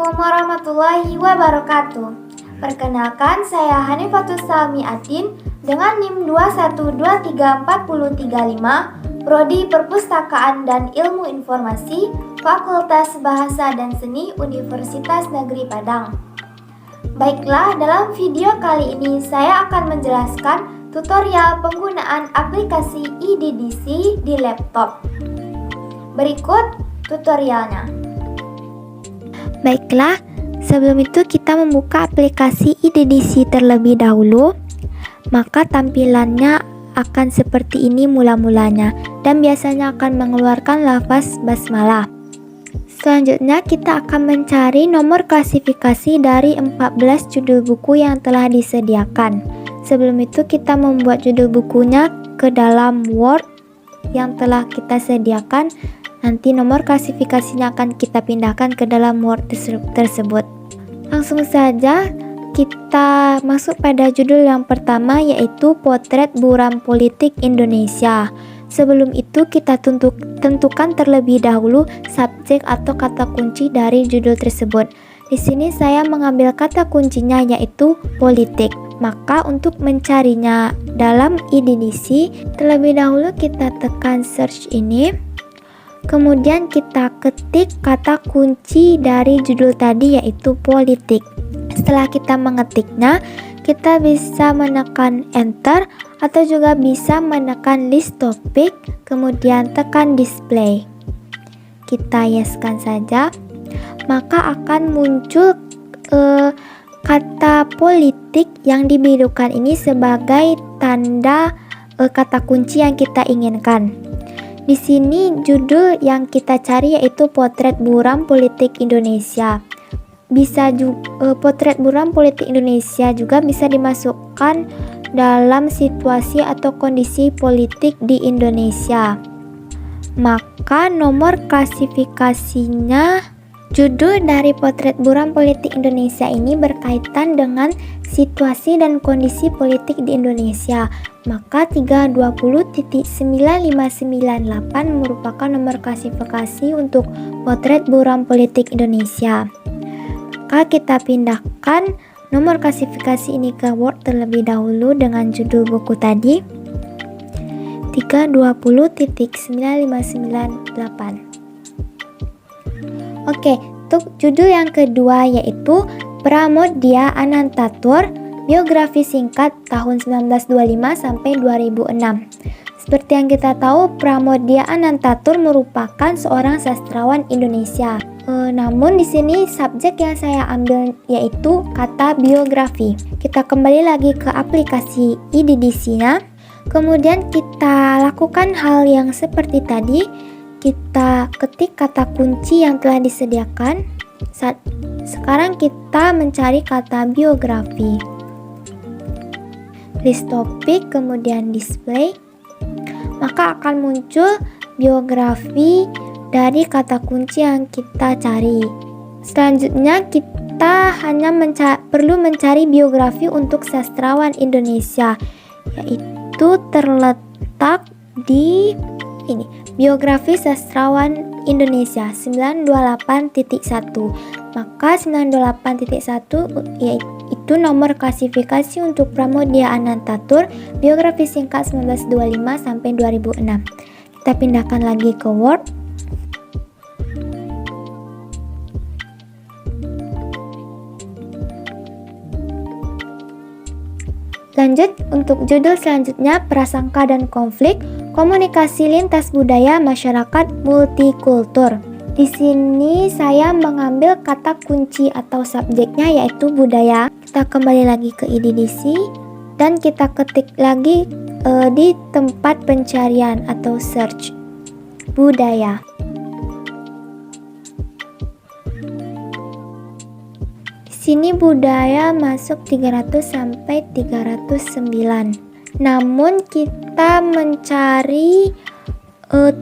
Assalamualaikum warahmatullahi wabarakatuh. Perkenalkan, saya Hanifatus Salmi Atin dengan NIM 2123435, Prodi Perpustakaan dan Ilmu Informasi, Fakultas Bahasa dan Seni Universitas Negeri Padang. Baiklah, dalam video kali ini saya akan menjelaskan tutorial penggunaan aplikasi IDDC di laptop. Berikut tutorialnya. Baiklah, sebelum itu kita membuka aplikasi IDDC terlebih dahulu. Maka tampilannya akan seperti ini mula-mulanya dan biasanya akan mengeluarkan lafaz basmalah. Selanjutnya kita akan mencari nomor klasifikasi dari 14 judul buku yang telah disediakan. Sebelum itu kita membuat judul bukunya ke dalam Word yang telah kita sediakan. Nanti nomor klasifikasinya akan kita pindahkan ke dalam Word tersebut. Langsung saja kita masuk pada judul yang pertama, yaitu Potret Buram Politik Indonesia. Sebelum itu kita tentukan terlebih dahulu subjek atau kata kunci dari judul tersebut. Di sini saya mengambil kata kuncinya yaitu politik. Maka untuk mencarinya dalam IDDC, terlebih dahulu kita tekan search ini. Kemudian kita ketik kata kunci dari judul tadi yaitu politik. Setelah kita mengetiknya, kita bisa menekan enter atau juga bisa menekan list topik, kemudian tekan display. Kita yeskan saja, maka akan muncul kata politik yang dibirukan ini sebagai tanda kata kunci yang kita inginkan. Di sini judul yang kita cari yaitu Potret Buram Politik Indonesia. Bisa juga Potret Buram Politik Indonesia juga bisa dimasukkan dalam situasi atau kondisi politik di Indonesia. Maka nomor klasifikasinya, judul dari Potret Buram Politik Indonesia ini berkaitan dengan situasi dan kondisi politik di Indonesia. Maka 320.9598 merupakan nomor klasifikasi untuk Potret Buram Politik Indonesia. Maka kita pindahkan nomor klasifikasi ini ke Word terlebih dahulu dengan judul buku tadi 320.9598. Oke, untuk judul yang kedua yaitu Pramodya Anantatur, biografi singkat tahun 1925 sampai 2006. Seperti yang kita tahu, Pramodya Anantatur merupakan seorang sastrawan Indonesia. Namun di sini subjek yang saya ambil yaitu kata biografi. Kita kembali lagi ke aplikasi IDDC-nya. Kemudian kita lakukan hal yang seperti tadi. Kita ketik kata kunci yang telah disediakan. Sekarang kita mencari kata biografi. List topik, kemudian display. Maka akan muncul biografi dari kata kunci yang kita cari. Selanjutnya kita hanya perlu mencari biografi untuk sastrawan Indonesia, yaitu terletak di ini, biografi sastrawan Indonesia 928.1. Maka 928.1 yaitu nomor klasifikasi untuk Pramodya Anantatur, biografi singkat 1925 sampai 2006. Kita pindahkan lagi ke Word. Lanjut untuk judul selanjutnya, Prasangka dan Konflik, komunikasi lintas budaya masyarakat multikultur. Di sini saya mengambil kata kunci atau subjeknya yaitu budaya. Kita kembali lagi ke IDDC dan kita ketik lagi di tempat pencarian atau search budaya. Di sini budaya masuk 300 sampai 309. Namun kita mencari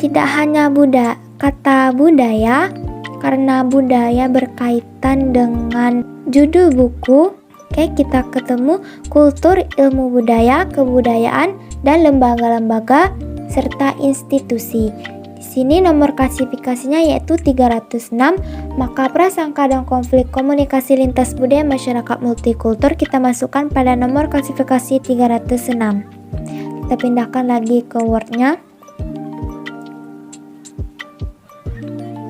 tidak hanya kata budaya, karena budaya berkaitan dengan judul buku. Oke, kita ketemu kultur, ilmu budaya, kebudayaan, dan lembaga-lembaga serta institusi. Di sini nomor klasifikasinya yaitu 306, Maka prasangka dan konflik komunikasi lintas budaya masyarakat multikultur kita masukkan pada nomor klasifikasi 306. Kita pindahkan lagi ke Word-nya.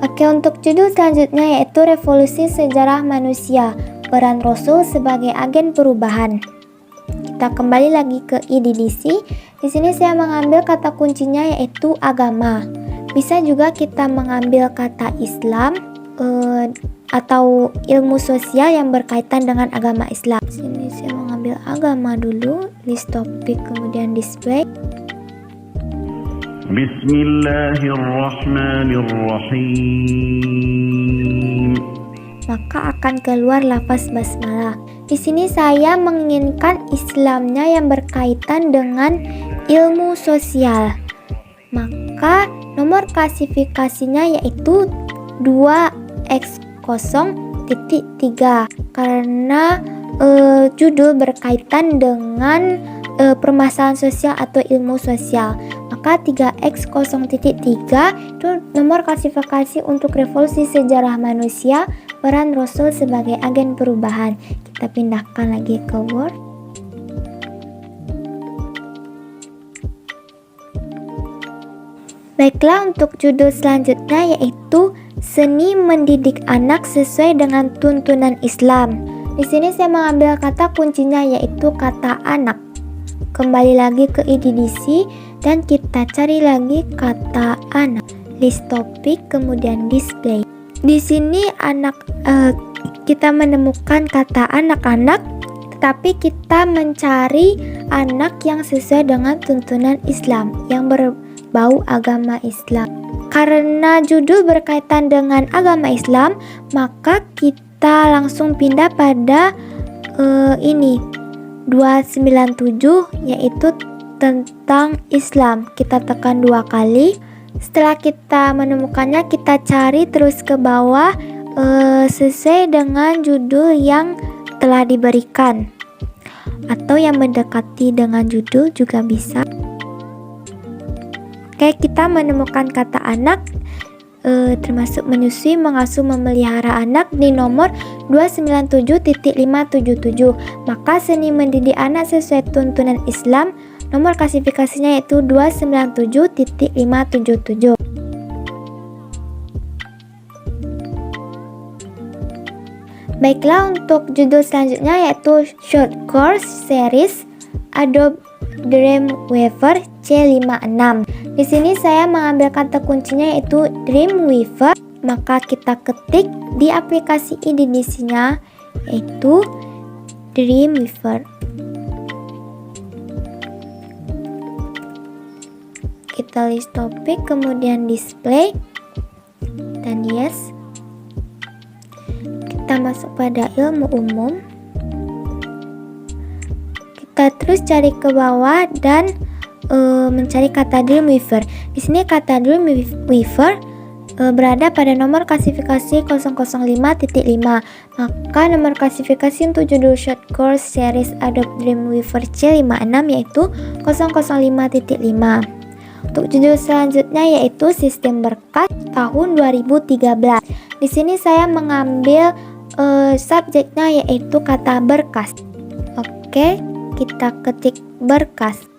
Oke, untuk judul selanjutnya yaitu Revolusi Sejarah Manusia, peran Rasul sebagai agen perubahan. Kita kembali lagi ke IDDC. Di sini saya mengambil kata kuncinya yaitu agama. Bisa juga kita mengambil kata Islam atau ilmu sosial yang berkaitan dengan agama Islam. Di sini saya mengambil agama dulu, list topik kemudian display. Bismillahirrahmanirrahim. Maka akan keluar lafaz basmalah. Di sini saya menginginkan Islamnya yang berkaitan dengan ilmu sosial. Maka nomor klasifikasinya yaitu 2x0.3 karena judul berkaitan dengan permasalahan sosial atau ilmu sosial. Maka 3x0.3 itu nomor klasifikasi untuk revolusi sejarah manusia, peran Rasul sebagai agen perubahan. Kita pindahkan lagi ke Word. Baiklah, untuk judul selanjutnya yaitu Seni Mendidik Anak Sesuai dengan Tuntunan Islam. Di sini saya mengambil kata kuncinya yaitu kata anak. Kembali lagi ke IDDC dan kita cari lagi kata anak. List topik kemudian display. Di sini kita menemukan kata anak-anak, tetapi kita mencari anak yang sesuai dengan tuntunan Islam, yang berbau agama Islam. Karena judul berkaitan dengan agama Islam, maka kita langsung pindah pada 297 yaitu tentang Islam. Kita tekan 2 kali. Setelah kita menemukannya, kita cari terus ke bawah sesuai dengan judul yang telah diberikan atau yang mendekati dengan judul juga bisa. Oke, kita menemukan kata anak termasuk menyusui, mengasuh, memelihara anak di nomor 297.577. Maka seni mendidik anak sesuai tuntunan Islam, nomor klasifikasinya yaitu 297.577. Baiklah, untuk judul selanjutnya yaitu Short Course Series Adobe Dreamweaver C56. Di sini saya mengambil kata kuncinya yaitu Dreamweaver. Maka kita ketik di aplikasi IDDC-nya yaitu Dreamweaver. Kita list topik kemudian display dan yes. Kita masuk pada ilmu umum. Kita terus cari ke bawah dan mencari kata Dreamweaver. Di sini kata Dreamweaver berada pada nomor klasifikasi 005.5. Maka nomor klasifikasi untuk judul Short Course Series Adobe Dreamweaver C56 yaitu 005.5. Untuk judul selanjutnya yaitu Sistem Berkas tahun 2013. Di sini saya mengambil subjeknya yaitu kata berkas. Oke, kita ketik berkas.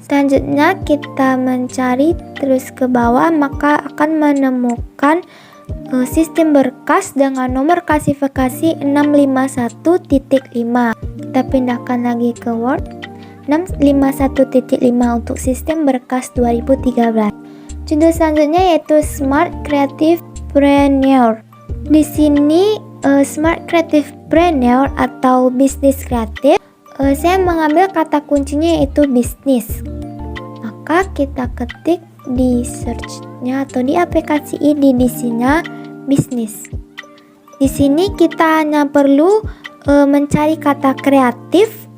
Selanjutnya kita mencari terus ke bawah, maka akan menemukan sistem berkas dengan nomor klasifikasi 651.5. Kita pindahkan lagi ke Word. 651.5 untuk sistem berkas 2013. Judul selanjutnya yaitu Smart Creative Preneur. Di sini Smart Creative Preneur atau bisnis kreatif, saya mengambil kata kuncinya yaitu bisnis. Maka kita ketik di search-nya atau di aplikasi IDDC-nya bisnis. Di sini kita hanya perlu mencari kata kreatif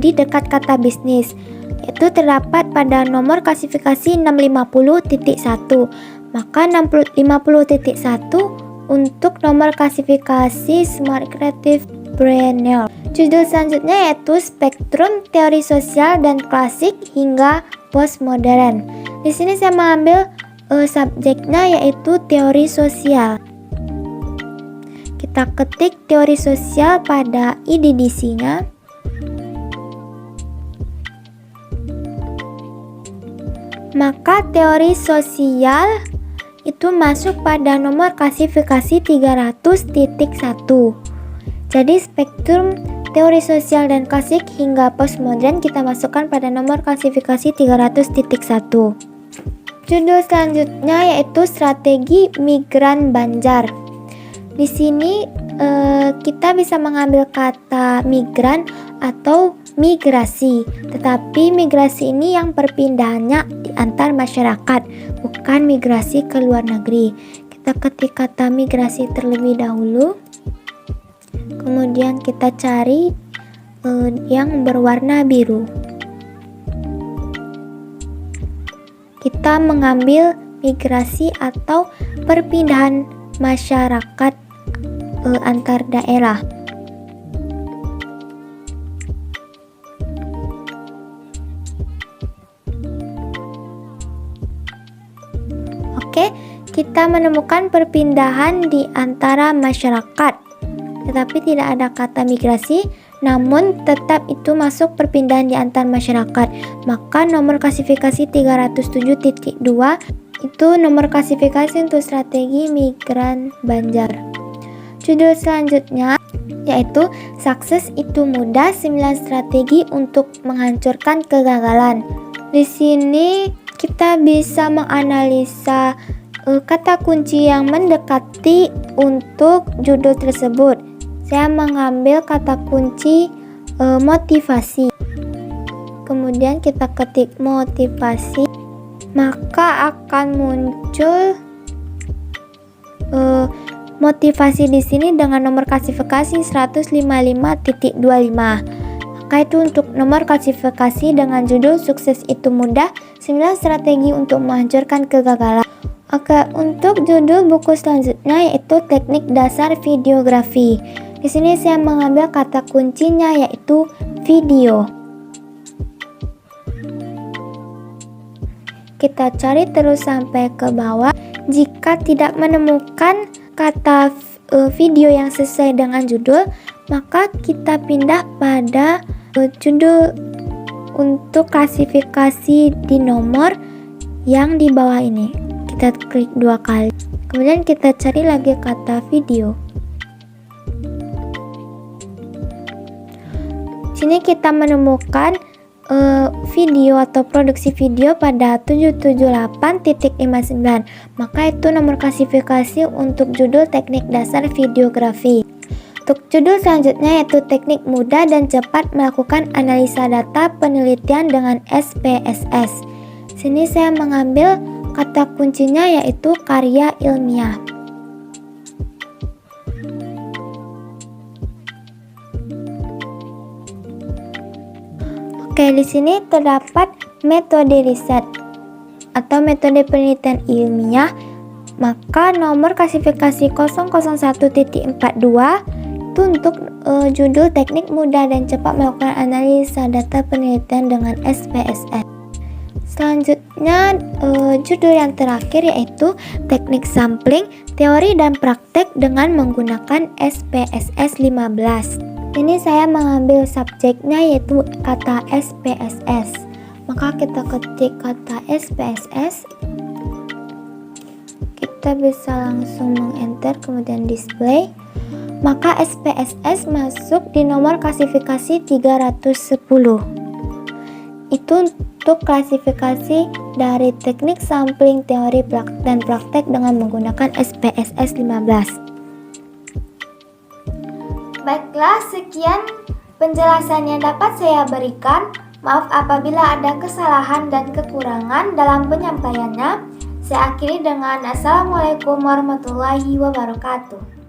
di dekat kata bisnis. Itu terdapat pada nomor klasifikasi 650.1. Maka 650.1 untuk nomor klasifikasi Smart Creative Preneur. Judul selanjutnya yaitu Spektrum Teori Sosial dan Klasik hingga postmodern. Di sini saya mengambil subjeknya yaitu teori sosial. Kita ketik teori sosial pada IDDC-nya. Maka teori sosial itu masuk pada nomor klasifikasi 300.1. Jadi spektrum teori sosial dan klasik hingga postmodern kita masukkan pada nomor klasifikasi 300.1. Judul selanjutnya yaitu strategi migran Banjar. Di sini kita bisa mengambil kata migran atau migrasi, tetapi migrasi ini yang perpindahannya di antar masyarakat, bukan migrasi ke luar negeri. Kita ketik kata migrasi terlebih dahulu, kemudian kita cari yang berwarna biru. Kita mengambil migrasi atau perpindahan masyarakat antar daerah. Oke, kita menemukan perpindahan di antara masyarakat, tetapi tidak ada kata migrasi, namun tetap itu masuk perpindahan di antar masyarakat. Maka nomor klasifikasi 307.2 itu nomor klasifikasi untuk strategi migran Banjar. Judul selanjutnya yaitu sukses itu mudah, 9 strategi untuk menghancurkan kegagalan. Di sini kita bisa menganalisa kata kunci yang mendekati untuk judul tersebut. Saya mengambil kata kunci motivasi. Kemudian kita ketik motivasi, maka akan muncul motivasi di sini dengan nomor klasifikasi 155.25. Maka itu untuk nomor klasifikasi dengan judul sukses itu mudah, 9 strategi untuk menghancurkan kegagalan. Oke, untuk judul buku selanjutnya yaitu teknik dasar videografi. Di sini saya mengambil kata kuncinya yaitu video. Kita cari terus sampai ke bawah. Jika tidak menemukan kata video yang sesuai dengan judul, maka kita pindah pada judul untuk klasifikasi di nomor yang di bawah ini. Kita klik 2 kali, kemudian kita cari lagi kata video. Sini kita menemukan video atau produksi video pada 778.59. Maka itu nomor klasifikasi untuk judul teknik dasar videografi. Untuk judul selanjutnya yaitu teknik mudah dan cepat melakukan analisa data penelitian dengan SPSS. Sini saya mengambil kata kuncinya yaitu karya ilmiah. Oke, di sini terdapat metode riset atau metode penelitian ilmiah. Maka nomor klasifikasi 001.42 itu untuk judul teknik mudah dan cepat melakukan analisa data penelitian dengan SPSS. Selanjutnya judul yang terakhir yaitu teknik sampling, teori dan praktek dengan menggunakan SPSS 15. Ini saya mengambil subjeknya yaitu kata SPSS. Maka kita ketik kata SPSS. Kita bisa langsung meng-enter kemudian display. Maka SPSS masuk di nomor klasifikasi 310. Itu untuk klasifikasi dari teknik sampling, teori dan praktek dengan menggunakan SPSS 15. Baiklah, sekian penjelasan yang dapat saya berikan. Maaf apabila ada kesalahan dan kekurangan dalam penyampaiannya. Saya akhiri dengan Assalamualaikum warahmatullahi wabarakatuh.